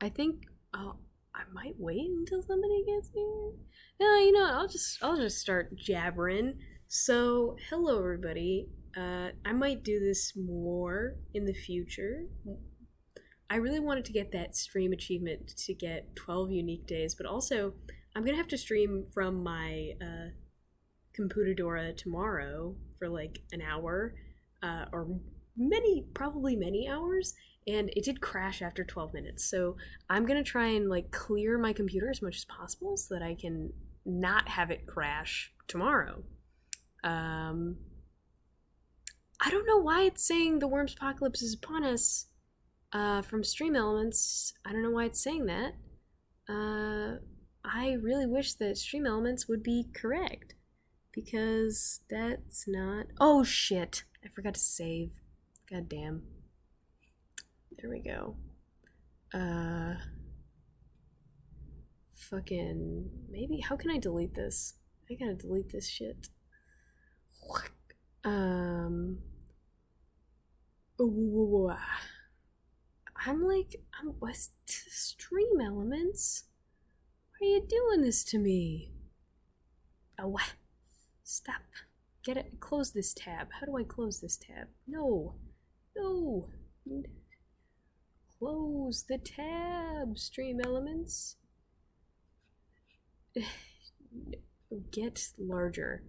I think I might wait until somebody gets here. No, I'll just start jabbering. So, hello everybody. I might do this more in the future. I really wanted to get that stream achievement to get 12 unique days, but also I'm gonna have to stream from my computadora tomorrow for like an hour, or probably many hours, and it did crash after 12 minutes. So I'm gonna try and like clear my computer as much as possible so that I can not have it crash tomorrow. Um, I don't know why it's saying the Worms Apocalypse is upon us from Stream Elements. I don't know why it's saying that. I really wish that Stream Elements would be correct because that's not. Oh shit! I forgot to save. God damn. There we go. Fucking. Maybe. How can I delete this? I gotta delete this shit. Um. I'm West Stream Elements. Why are you doing this to me? Oh, stop. Get it. Close this tab. How do I close this tab? No. No. Close the tab, Stream Elements. Get larger.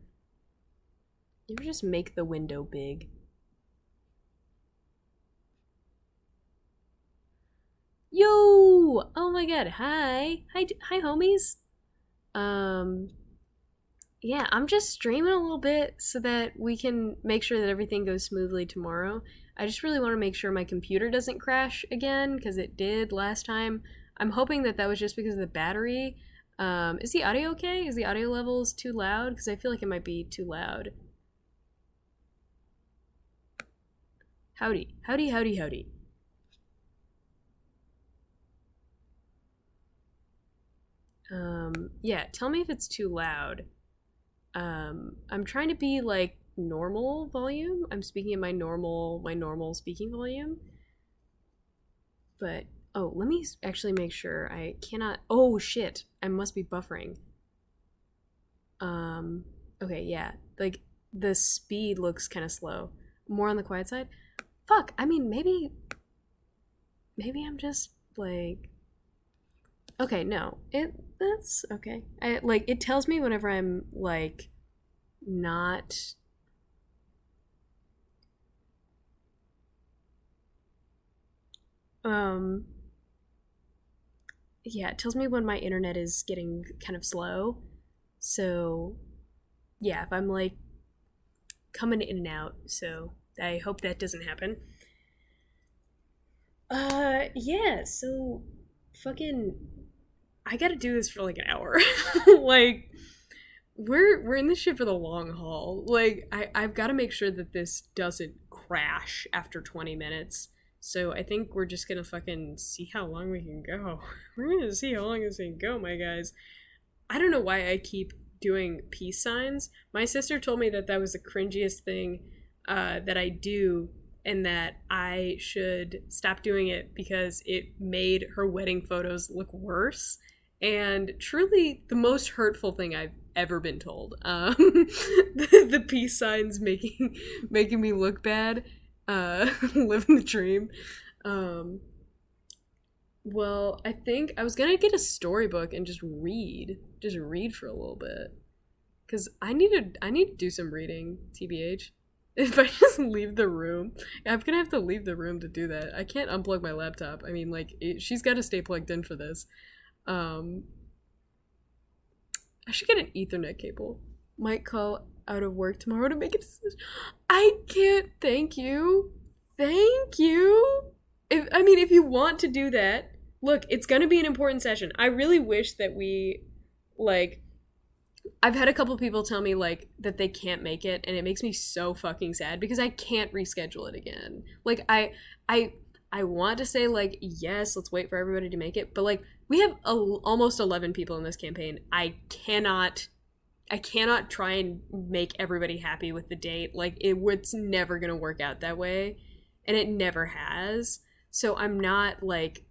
You ever just make the window big? Yo! Oh my god, hi. Hi homies. Um yeah, I'm just streaming a little bit so that we can make sure that everything goes smoothly tomorrow. I just really want to make sure my computer doesn't crash again because it did last time. I'm hoping that that was just because of the battery. Is the audio okay? Is the audio levels too loud? Because I feel like it might be too loud. Howdy, howdy, howdy, howdy. Yeah, tell me if it's too loud. I'm trying to be like normal volume. I'm speaking in my normal speaking volume. But oh, let me actually make sure I cannot. Oh shit, I must be buffering. Okay, yeah, like the speed looks kind of slow. More on the quiet side. Fuck. I mean, maybe I'm just like okay, no. That's okay. I like it tells me whenever I'm like not um yeah, it tells me when my internet is getting kind of slow. So, yeah, if I'm like coming in and out. So, I hope that doesn't happen. Yeah, so fucking I got to do this for like an hour. Like we're in this shit for the long haul. Like I've got to make sure that this doesn't crash after 20 minutes. So I think we're just gonna fucking see how long we can go. We're gonna see how long this can go, my guys. I don't know why I keep doing peace signs. My sister told me that that was the cringiest thing that I do, and that I should stop doing it because it made her wedding photos look worse. And truly, the most hurtful thing I've ever been told. The peace signs making me look bad. Living the dream. Um, well, I think I was gonna get a storybook and just read for a little bit, because I need to do some reading. Tbh, if I just leave the room, I'm gonna have to leave the room to do that. I can't unplug my laptop. I mean, like she's got to stay plugged in for this. Um, I should get an Ethernet cable. Might call out of work tomorrow to make a decision. I can't. Thank you. Thank you. If you want to do that, look, it's gonna be an important session. I really wish that we, like, I've had a couple people tell me like that they can't make it, and it makes me so fucking sad because I can't reschedule it again. Like I I want to say like yes, let's wait for everybody to make it, but like we have almost 11 people in this campaign. I cannot try and make everybody happy with the date. Like it's never gonna work out that way, and it never has. So I'm not like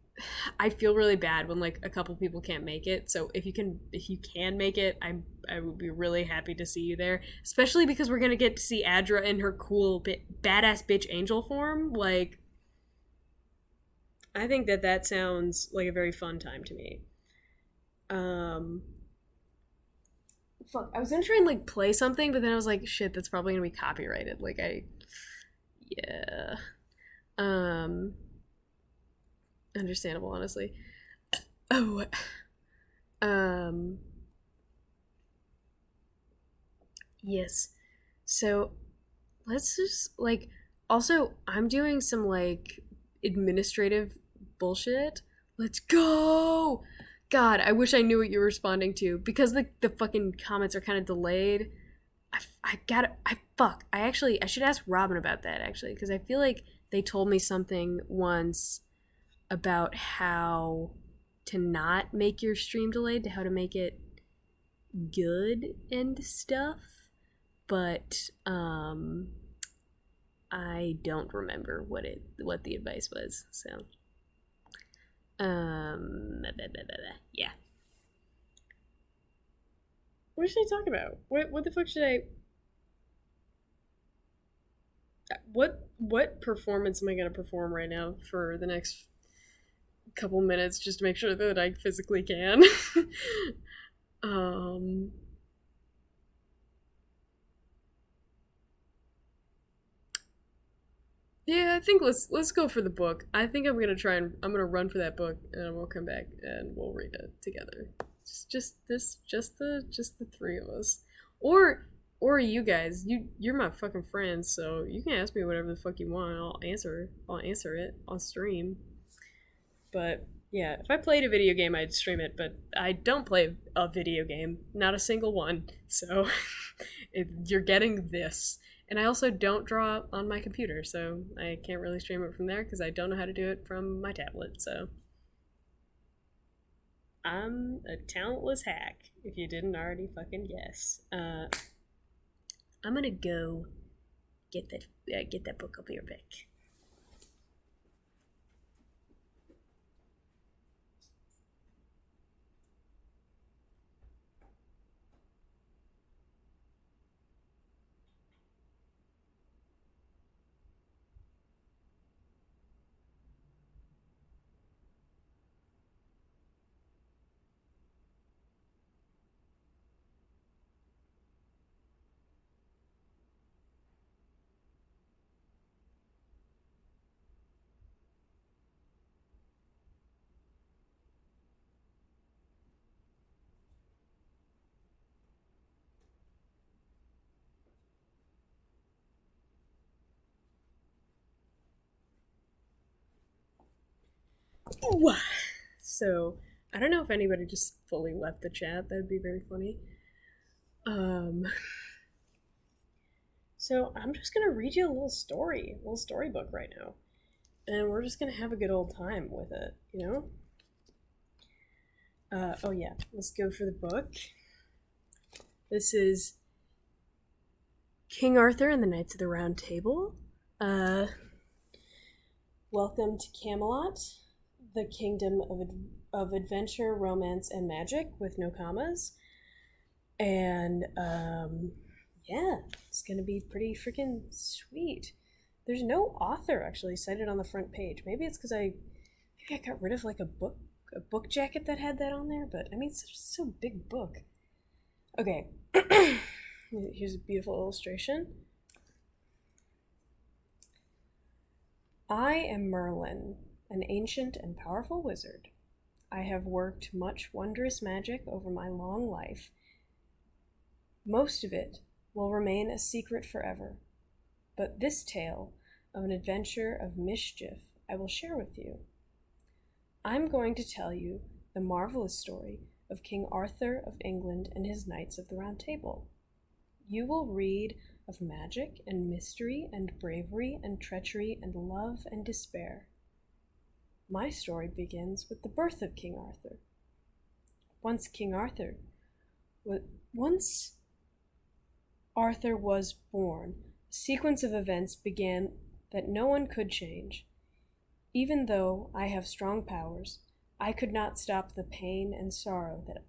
I feel really bad when like a couple people can't make it. So if you can make it, I would be really happy to see you there. Especially because we're gonna get to see Adra in her cool badass bitch angel form. Like, I think that that sounds like a very fun time to me. Um, Fuck, I was gonna try and like play something, but then I was like, shit, that's probably gonna be copyrighted. Yeah, um, understandable, honestly. Oh, um, yes. So let's just like also I'm doing some like administrative bullshit. Let's go. God, I wish I knew what you were responding to because the fucking comments are kind of delayed. I got I fuck. I should ask Robin about that actually because I feel like they told me something once about how to not make your stream delayed, to how to make it good and stuff. But I don't remember what the advice was. So yeah. What should I talk about? What the fuck should I? What performance am I gonna perform right now for the next couple minutes just to make sure that I physically can? um. Yeah, I think let's go for the book. I think I'm gonna run for that book and we'll come back and we'll read it together. Just the three of us. Or you guys. You're my fucking friends, so you can ask me whatever the fuck you want. I'll answer it on stream. But yeah, if I played a video game I'd stream it, but I don't play a video game. Not a single one. So you're getting this. And I also don't draw on my computer, so I can't really stream it from there because I don't know how to do it from my tablet. So I'm a talentless hack, if you didn't already fucking guess. I'm gonna go get that book. I'll be right back. Ooh. So I don't know if anybody just fully left the chat. That'd be very funny. Um, so I'm just gonna read you a little storybook right now, and we're just gonna have a good old time with it, you know. Oh yeah, let's go for the book. This is King Arthur and the Knights of the Round Table. Welcome to Camelot, the kingdom of adventure, romance, and magic with no commas. And yeah, it's gonna be pretty freaking sweet. There's no author actually cited on the front page. Maybe it's because I got rid of like a book jacket that had that on there. But I mean, it's such a big book. Okay, here's a beautiful illustration. I am Merlin, an ancient and powerful wizard. I have worked much wondrous magic over my long life. Most of it will remain a secret forever, but this tale of an adventure of mischief I will share with you. I'm going to tell you the marvelous story of King Arthur of England and his Knights of the Round Table. You will read of magic and mystery and bravery and treachery and love and despair. My story begins with the birth of King Arthur. Once Arthur was born, a sequence of events began that no one could change. Even though I have strong powers, I could not stop the pain and sorrow that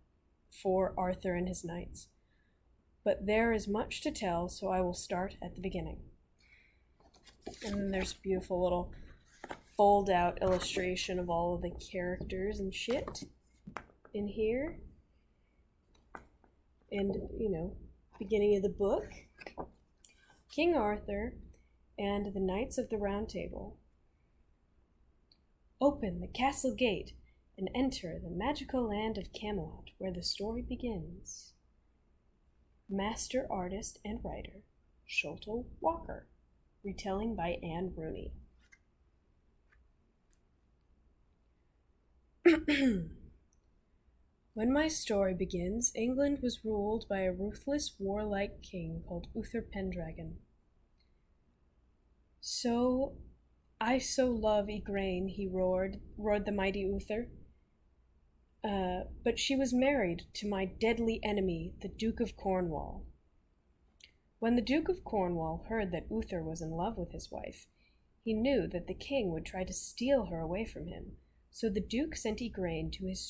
for Arthur and his knights. But there is much to tell, so I will start at the beginning. And then there's a beautiful little fold out illustration of all of the characters and shit in here. And, beginning of the book. King Arthur and the Knights of the Round Table. Open the castle gate and enter the magical land of Camelot, where the story begins. Master artist and writer, Sholto Walker. Retelling by Anne Rooney. When my story begins, England was ruled by a ruthless, warlike king called Uther Pendragon. I so love Igraine, he roared the mighty Uther. But she was married to my deadly enemy, the Duke of Cornwall. When the Duke of Cornwall heard that Uther was in love with his wife, he knew that the king would try to steal her away from him, so the Duke sent Igraine to his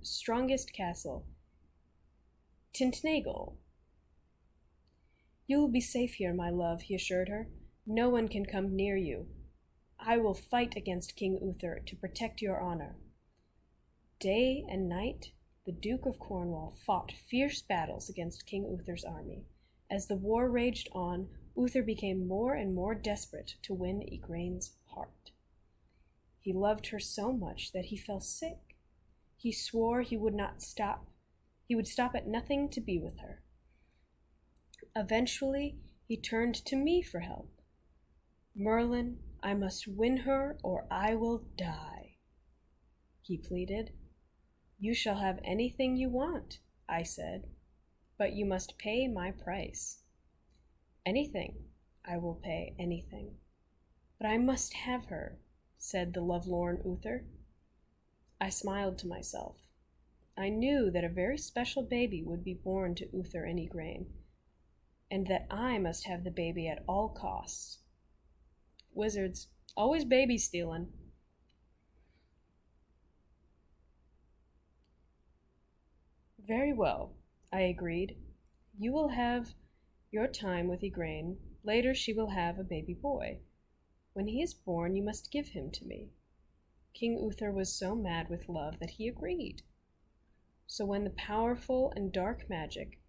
strongest castle, Tintagel. You will be safe here, my love, he assured her. No one can come near you. I will fight against King Uther to protect your honor. Day and night, the Duke of Cornwall fought fierce battles against King Uther's army. As the war raged on, Uther became more and more desperate to win Igraine's heart. He loved her so much that he fell sick. He swore he would stop at nothing to be with her. Eventually, he turned to me for help. Merlin, I must win her or I will die, he pleaded. You shall have anything you want, I said, but you must pay my price. Anything, I will pay anything. But I must have her, said the lovelorn Uther. I smiled to myself. I knew that a very special baby would be born to Uther and Igraine, and that I must have the baby at all costs. Wizards, always baby stealing. Very well, I agreed. You will have your time with Igraine. Later she will have a baby boy. When he is born, you must give him to me. King Uther was so mad with love that he agreed. So when the powerful and dark magic,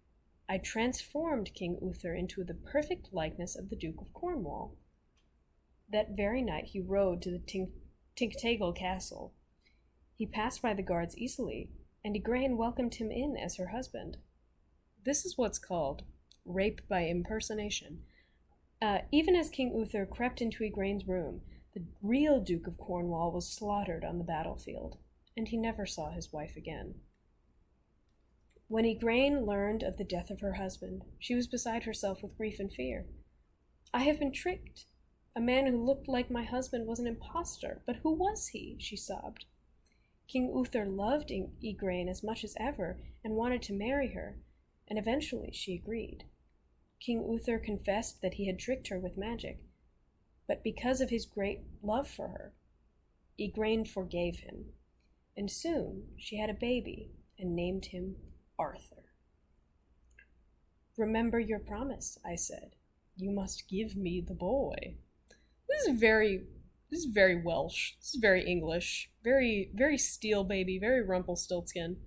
I transformed King Uther into the perfect likeness of the Duke of Cornwall. That very night he rode to the Tintagel castle. He passed by the guards easily, and Igraine welcomed him in as her husband. This is what's called rape by impersonation. Even as King Uther crept into Igraine's room, the real Duke of Cornwall was slaughtered on the battlefield, and he never saw his wife again. When Igraine learned of the death of her husband, she was beside herself with grief and fear. I have been tricked. A man who looked like my husband was an impostor, but who was he? She sobbed. King Uther loved Igraine as much as ever and wanted to marry her, and eventually she agreed. King Uther confessed that he had tricked her with magic, but because of his great love for her, Igraine forgave him, and soon she had a baby and named him Arthur. Remember your promise, I said. You must give me the boy. This is very Welsh. This is very English. Very, very steel baby. Very Rumpelstiltskin.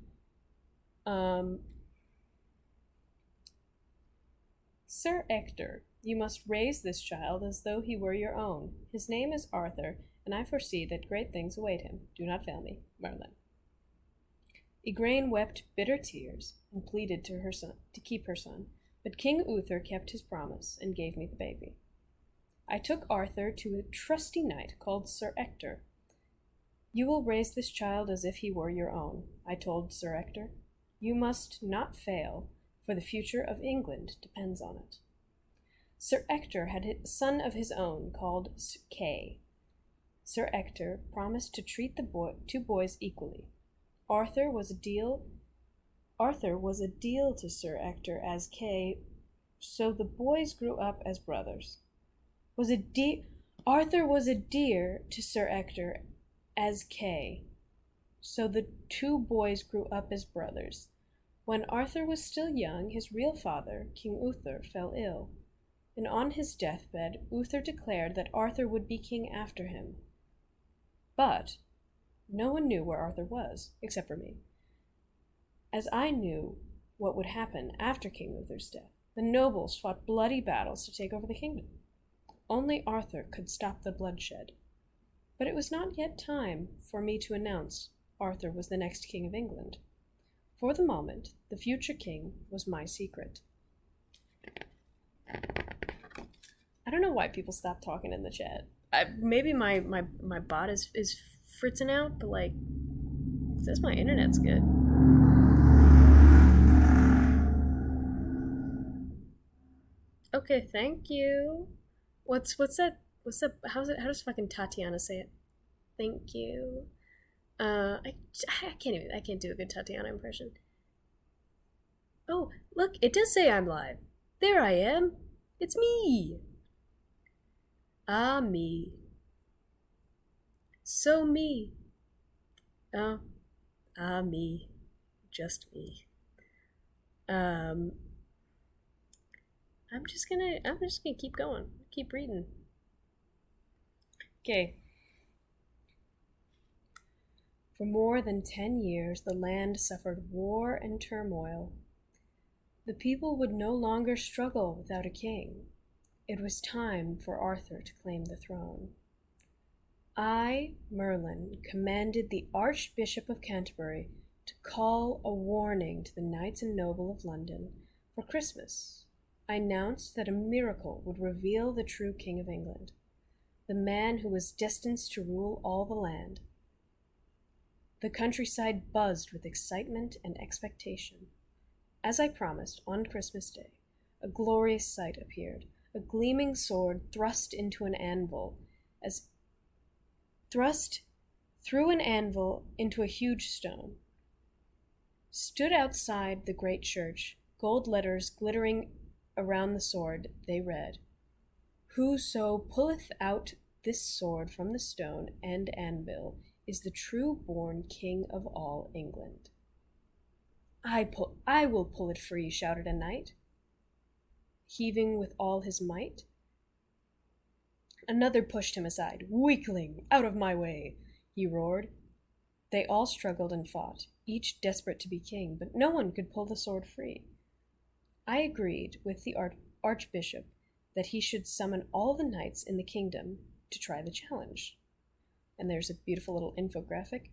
Sir Ector, you must raise this child as though he were your own. His name is Arthur, and I foresee that great things await him. Do not fail me, Merlin. Igraine wept bitter tears and pleaded to her son to keep her son, but King Uther kept his promise and gave me the baby. I took Arthur to a trusty knight called Sir Ector. You will raise this child as if he were your own, I told Sir Ector. You must not fail, for the future of England depends on it. Sir Ector had a son of his own called Kay. Sir Ector promised to treat the two boys equally. Arthur was a deal to Sir Ector as Kay, so the boys grew up as brothers. Arthur was a dear to Sir Ector as Kay, so the two boys grew up as brothers. When Arthur was still young, his real father, King Uther, fell ill, and on his deathbed Uther declared that Arthur would be king after him. But no one knew where Arthur was, except for me, as I knew what would happen after King Uther's death. The nobles fought bloody battles to take over the kingdom. Only Arthur could stop the bloodshed. But it was not yet time for me to announce Arthur was the next king of England. For the moment, the future king was my secret. I don't know why people stop talking in the chat. Maybe my bot is fritzing out, but like, it says my internet's good. Okay, thank you. What's that? How does fucking Tatiana say it? Thank you. I can't do a good Tatiana impression. Oh, look, it does say I'm live. There I am. It's me. Ah, me. So me. Oh, ah, me. Just me. I'm just gonna keep going. Keep reading. Okay. For more than 10 years, the land suffered war and turmoil. The people would no longer struggle without a king. It was time for Arthur to claim the throne. I, Merlin, commanded the Archbishop of Canterbury to call a warning to the knights and noble of London. For Christmas, I announced that a miracle would reveal the true King of England, the man who was destined to rule all the land. The countryside buzzed with excitement and expectation. As I promised, on Christmas Day, a glorious sight appeared, a gleaming sword thrust through an anvil into a huge stone. Stood outside the great church, gold letters glittering around the sword, they read, "Whoso pulleth out this sword from the stone and anvil is the true-born King of all England." I will pull it free, shouted a knight, heaving with all his might. Another pushed him aside. "Weakling, out of my way," he roared. They all struggled and fought, each desperate to be king, but no one could pull the sword free. I agreed with the archbishop that he should summon all the knights in the kingdom to try the challenge. And there's a beautiful little infographic.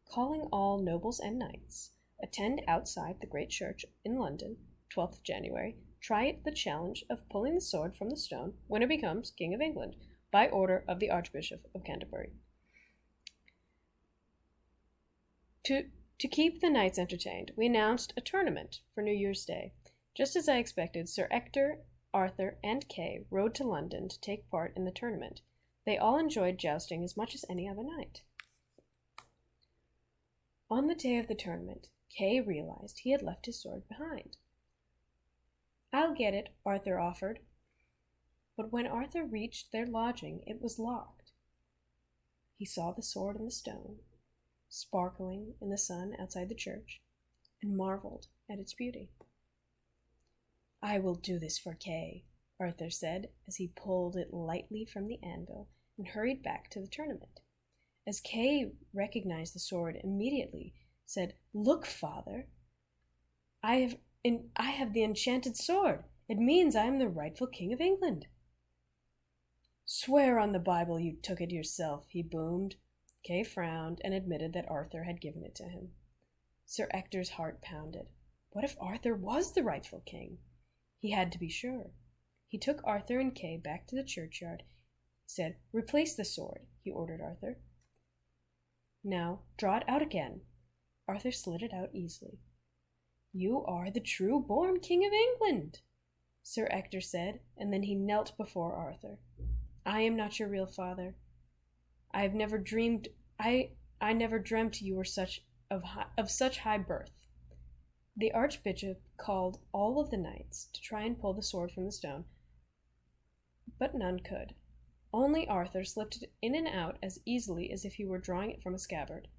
Calling all nobles and knights, attend outside the great church in London, 12th January. Try the challenge of pulling the sword from the stone. Winner becomes King of England, by order of the Archbishop of Canterbury. To keep the knights entertained, we announced a tournament for New Year's Day. Just as I expected, Sir Ector, Arthur, and Kay rode to London to take part in the tournament. They all enjoyed jousting as much as any other knight. On the day of the tournament, Kay realized he had left his sword behind. "I'll get it," Arthur offered. But when Arthur reached their lodging, it was locked. He saw the sword in the stone, sparkling in the sun outside the church, and marveled at its beauty. "I will do this for Kay," Arthur said as he pulled it lightly from the anvil and hurried back to the tournament. As Kay recognized the sword immediately, said, "Look, father, I have the enchanted sword. It means I am the rightful King of England." "Swear on the Bible you took it yourself," he boomed. Kay frowned and admitted that Arthur had given it to him. Sir Ector's heart pounded. What if Arthur was the rightful king? He had to be sure. He took Arthur and Kay back to the churchyard. He said, "Replace the sword," he ordered Arthur. "Now, draw it out again." Arthur slid it out easily. "You are the true-born King of England," Sir Ector said, and then he knelt before Arthur. "I am not your real father. I never dreamt you were of such high birth." The Archbishop called all of the knights to try and pull the sword from the stone, but none could. Only Arthur slipped it in and out as easily as if he were drawing it from a scabbard.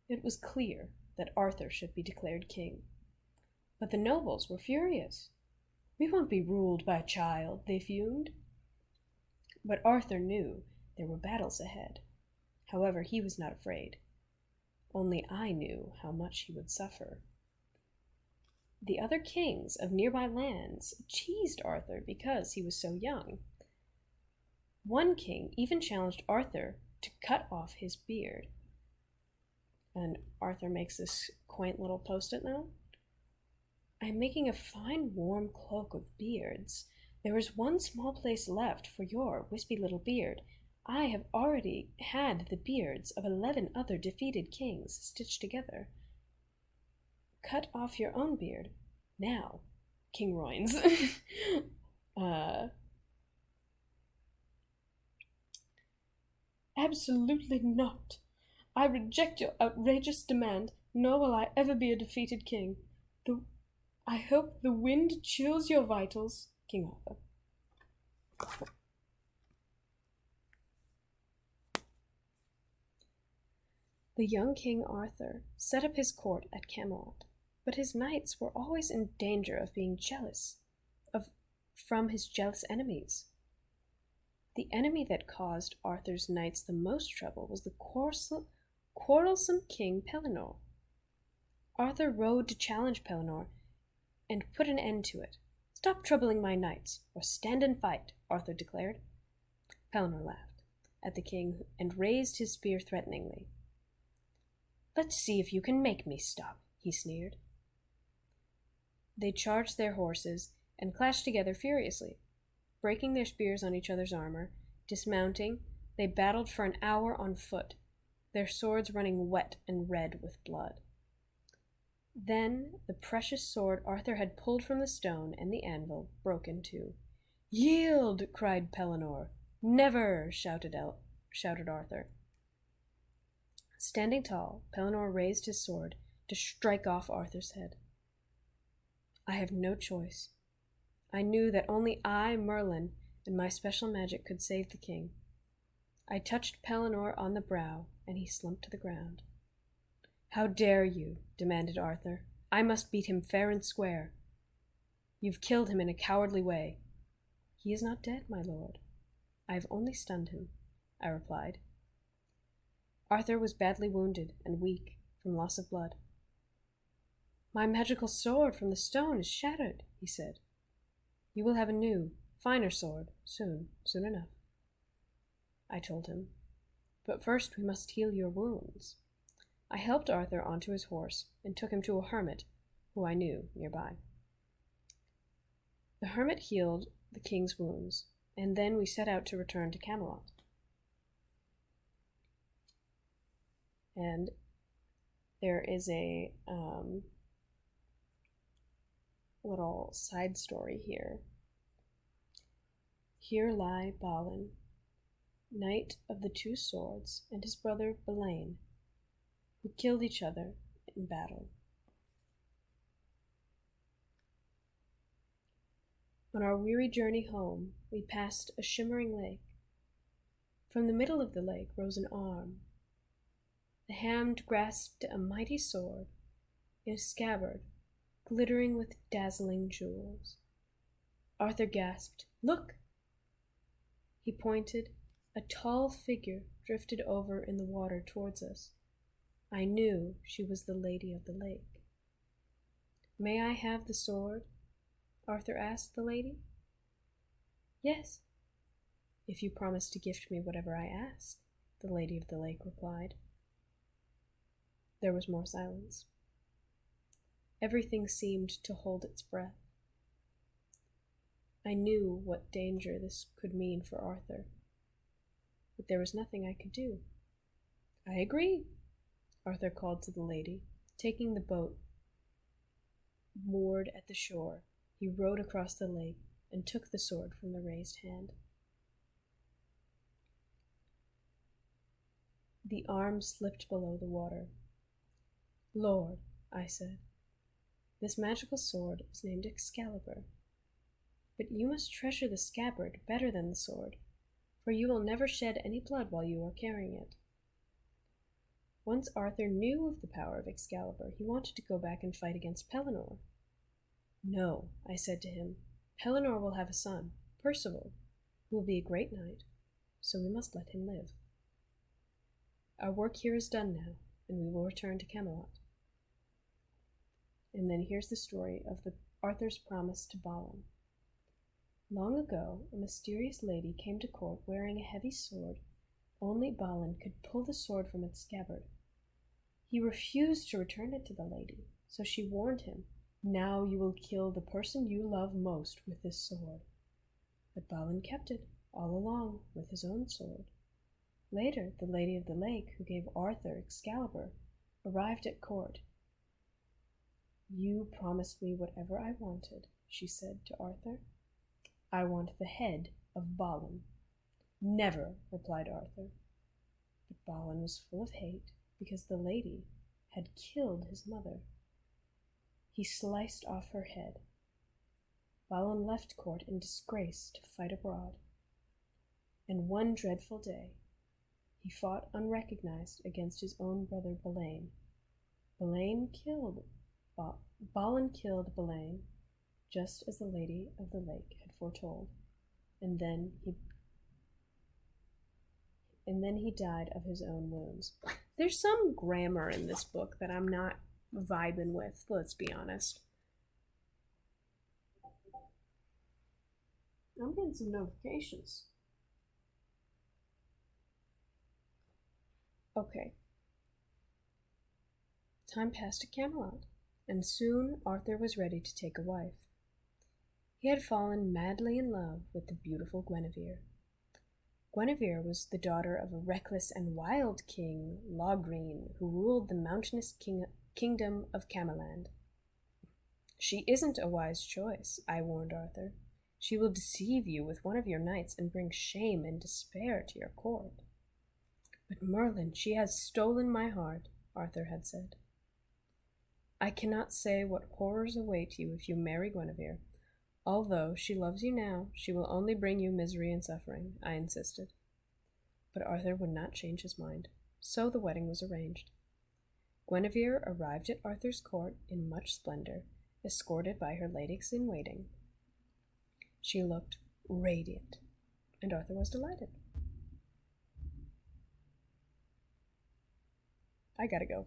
It was clear that Arthur should be declared king. But the nobles were furious. "We won't be ruled by a child," they fumed. But Arthur knew there were battles ahead. However, he was not afraid. Only I knew how much he would suffer. The other kings of nearby lands cheesed Arthur because he was so young. One king even challenged Arthur to cut off his beard. And Arthur makes this quaint little post-it note. "I am making a fine warm cloak of beards. There is one small place left for your wispy little beard. I have already had the beards of 11 other defeated kings stitched together. Cut off your own beard. Now, King Royns." "Absolutely not. I reject your outrageous demand, nor will I ever be a defeated king. I hope the wind chills your vitals, King Arthur." The young King Arthur set up his court at Camelot, but his knights were always in danger of being jealous from his jealous enemies. The enemy that caused Arthur's knights the most trouble was the quarrelsome King Pellinore. Arthur rode to challenge Pellinore and put an end to it. "Stop troubling my knights, or stand and fight," Arthur declared. Pellinore laughed at the king and raised his spear threateningly. "Let's see if you can make me stop," he sneered. They charged their horses and clashed together furiously. Breaking their spears on each other's armor, dismounting, they battled for an hour on foot, their swords running wet and red with blood. Then the precious sword Arthur had pulled from the stone and the anvil broke in two. "Yield!" cried Pellinore. "Never!" shouted Arthur. Standing tall, Pellinore raised his sword to strike off Arthur's head. I have no choice. I knew that only I, Merlin, and my special magic could save the king. I touched Pellinore on the brow, and he slumped to the ground. "How dare you?" demanded Arthur. "I must beat him fair and square." "You've killed him in a cowardly way." "He is not dead, my lord. I have only stunned him," I replied. Arthur was badly wounded and weak from loss of blood. "My magical sword from the stone is shattered," he said. "You will have a new, finer sword soon enough," I told him. "But first we must heal your wounds." I helped Arthur onto his horse and took him to a hermit who I knew nearby. The hermit healed the king's wounds, and then we set out to return to Camelot. And there is a little side story here. Here lie Balin, knight of the two swords, and his brother Balain, who killed each other in battle. On our weary journey home, we passed a shimmering lake. From the middle of the lake rose an arm. The hand grasped a mighty sword in a scabbard glittering with dazzling jewels. Arthur gasped, "Look!" He pointed. A tall figure drifted over in the water towards us. I knew she was the Lady of the Lake. "May I have the sword?" Arthur asked the lady. "Yes, if you promise to gift me whatever I ask," the Lady of the Lake replied. There was more silence. Everything seemed to hold its breath. I knew what danger this could mean for Arthur, but there was nothing I could do. "I agree," Arthur called to the lady. Taking the boat moored at the shore, he rowed across the lake and took the sword from the raised hand. The arm slipped below the water. "Lord," I said, "this magical sword is named Excalibur, but you must treasure the scabbard better than the sword. for you will never shed any blood while you are carrying it. Once Arthur knew of the power of Excalibur, he wanted to go back and fight against Pellinore. No, I said to him, Pellinore will have a son, Percival, who will be a great knight, so we must let him live. Our work here is done now, and we will return to Camelot. And then here's the story of Arthur's promise to Balin. Long ago, a mysterious lady came to court wearing a heavy sword. Only Balin could pull the sword from its scabbard. He refused to return it to the lady, so she warned him, Now you will kill the person you love most with this sword. But Balin kept it all along with his own sword. Later, the Lady of the Lake, who gave Arthur Excalibur, arrived at court. You promised me whatever I wanted, she said to Arthur. I want the head of Balin. Never, replied Arthur. But Balin was full of hate because the lady had killed his mother. He sliced off her head. Balin left court in disgrace to fight abroad. And one dreadful day, he fought unrecognized against his own brother Balin. Balin killed Balin just as the Lady of the Lake had foretold, and then he died of his own wounds. There's some grammar in this book that I'm not vibing with, let's be honest. I'm getting some notifications. Okay. Time passed at Camelot, and soon Arthur was ready to take a wife. He had fallen madly in love with the beautiful Guinevere. Guinevere was the daughter of a reckless and wild king, Logrin, who ruled the mountainous kingdom of Camelland. She isn't a wise choice, I warned Arthur. She will deceive you with one of your knights and bring shame and despair to your court. But Merlin, she has stolen my heart, Arthur had said. I cannot say what horrors await you if you marry Guinevere. Although she loves you now, she will only bring you misery and suffering, I insisted. But Arthur would not change his mind, so the wedding was arranged. Guinevere arrived at Arthur's court in much splendor, escorted by her ladies-in-waiting. She looked radiant, and Arthur was delighted. I gotta go.